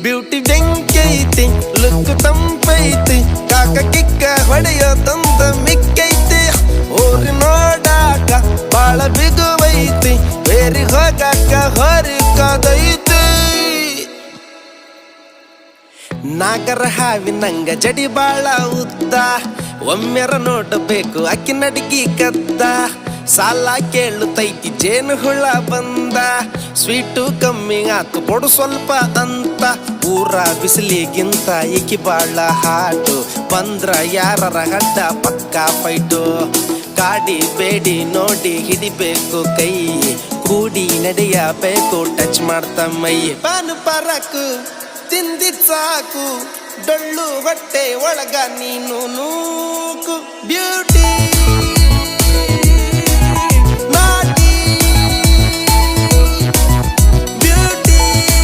beauty ಬೆಂಕೈತಿ look ತಂಪೈತಿ ಕಾಕ ಕಿಕ್ಕ ಹೊಡೆಯೋ ತಂದ ಮಿಕ್ಕೈತಿ ಊರಿ ನೋಡಾಕ ಬಾಳ ಬಿಗುವೈತಿ ಬೇರಿ ಹೋಗಾಕ ಹೊರಿ ಕಾದೈತಿ ನಾಗರ ಹಾವಿನಂಗ ಜಡಿ ಬಾಳ ಉದ್ದ ಒಮ್ಮೆರ ನೋಡಬೇಕು ಅಕ್ಕಿ ನಡಿಗಿ ಕದ್ದ ಸಾಲ ಕೇಳುತ್ತೈತಿ ಜೇನು ಹುಳ ಬಂದ ಸ್ವೀಟು ಕಮ್ಮಿ ಆತು ಕೊಡು ಸ್ವಲ್ಪ ಅಂತ ಊರ ಬಿಸಿಲಿಗಿಂತ ಏಕಿ ಬಾಳ ಹಾಟು ಬಂದ್ರ ಯಾರರ ಹಡ್ಡ ಪಕ್ಕ ಫೈಟು ಕಾಡಿ ಬೇಡಿ ನೋಡಿ ಹಿಡಿಬೇಕು ಕೈ ಕೂಡಿ ನಡೆಯಬೇಕು ಟಚ್ ಮಾಡ್ತ ಮೈ ಪಾನು ಪರಕು ತಿಂದಿದ್ ಸಾಕು ಡೊಳ್ಳು ಹೊಟ್ಟೆ ಒಳಗ ನೀನು ನೂಕು ಬ್ಯೂಟಿ